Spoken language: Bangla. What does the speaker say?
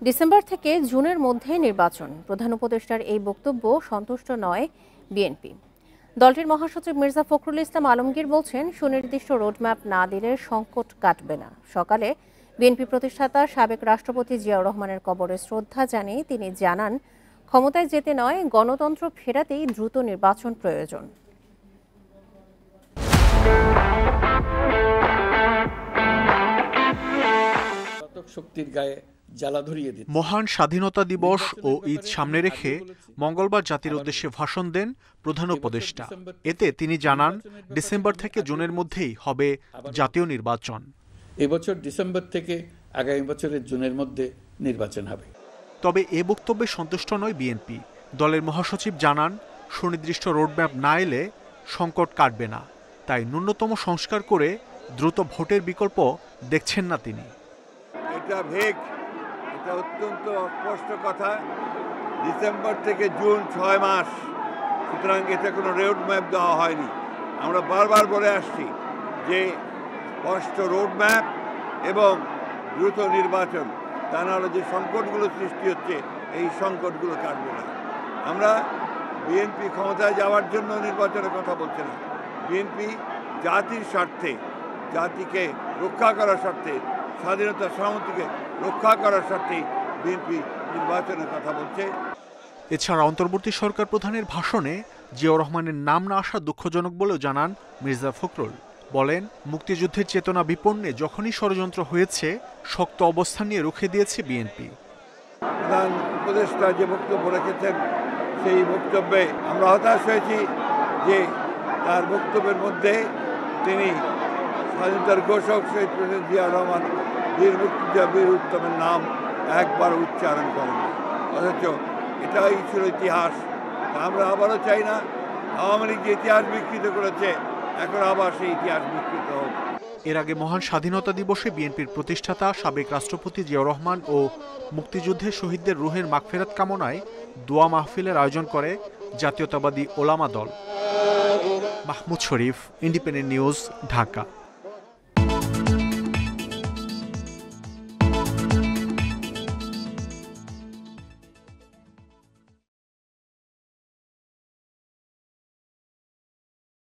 ডিসেম্বর থেকে জুনের মধ্যে নির্বাচন, প্রধান উপদেষ্টার এই বক্তব্য সন্তুষ্ট নয় বিএনপি। দলটির মহাসচিব মির্জা ফখরুল ইসলাম আলমগীর বলছেন, সুনির্দিষ্ট রোডম্যাপ না দিলে সংকট কাটবে না। সকালে বিএনপি প্রতিষ্ঠাতা সাবেক রাষ্ট্রপতি জিয়াউর রহমানের কবরে শ্রদ্ধা জানিয়ে তিনি জানান, ক্ষমতায় যেতে নয়, গণতন্ত্র ফেরাতেই দ্রুত নির্বাচন প্রয়োজন। শক্তির গায়ে জ্বালা ধরিয়ে দিন। মহান স্বাধীনতা দিবস ও ঈদ সামনে রেখে মঙ্গলবার জাতির উদ্দেশ্যে ভাষণ দেন প্রধান উপদেষ্টা। এতে তিনি জানান, ডিসেম্বর থেকে জুনের মধ্যেই হবে জাতীয় নির্বাচন। এবছর ডিসেম্বর থেকে আগামী বছরের জুনের মধ্যে নির্বাচন হবে। তবে এ বক্তব্যে সন্তুষ্ট নয় বিএনপি। দলের মহাসচিব জানান, সুনির্দিষ্ট রোডম্যাপ না এলে সংকট কাটবে না, তাই ন্যূনতম সংস্কার করে দ্রুত ভোটের বিকল্প দেখছেন না তিনি। এটা অত্যন্ত স্পষ্ট কথা। ডিসেম্বর থেকে জুন 6 মাস, সুতরাং এটা কোনো রোড ম্যাপ দেওয়া হয়নি। আমরা বারবার বলে আসছি যে স্পষ্ট রোড ম্যাপ এবং দ্রুত নির্বাচন, তা নাহলে যে সংকটগুলো সৃষ্টি হচ্ছে এই সংকটগুলো কাটবে না। আমরা বিএনপি ক্ষমতায় যাওয়ার জন্য নির্বাচনের কথা বলছে না। বিএনপি জাতির স্বার্থে, জাতিকে রক্ষা করার স্বার্থে, স্বাধীনতা সামর্থ্যকে রক্ষা করার স্বার্থে বিএনপি নির্বাচনের কথা বলছে। এছাড়া অন্তর্বর্তী সরকার প্রধানের ভাষণে জিয়াউর রহমানের নাম না আসা দুঃখজনক বলেও জানান মির্জা ফখরুল। বলেন, মুক্তিযুদ্ধের চেতনা বিপন্নে যখনই ষড়যন্ত্র হয়েছে, শক্ত অবস্থান নিয়ে রুখে দিয়েছে বিএনপি। প্রধান উপদেষ্টা যে বক্তব্য রেখেছেন, সেই বক্তব্যে আমরা হতাশ হয়েছি যে তার বক্তব্যের মধ্যে তিনি স্বাধীনতার ঘোষক শহীদ প্রেসিডেন্ট জিয়া রহমান, বীর মুক্তিযোদ্ধা বীর উত্তমের নাম একবার উচ্চারণ করেন। অথচ এটাই ছিল ইতিহাস। আমরা আবারও চাই না আওয়ামী লীগ যে ইতিহাস বিকৃত করেছে, এখন আবার সেই ইতিহাস বিকৃত হোক। এর আগে মহান স্বাধীনতা দিবসে বিএনপির প্রতিষ্ঠাতা সাবেক রাষ্ট্রপতি জিয়াউর রহমান ও মুক্তিযুদ্ধের শহীদদের রুহের মাগফিরাত কামনায় দোয়া মাহফিলের আয়োজন করে জাতীয়তাবাদী ওলামা দল। মাহমুদ শরীফ, ইন্ডিপেন্ডেন্ট নিউজ, ঢাকা।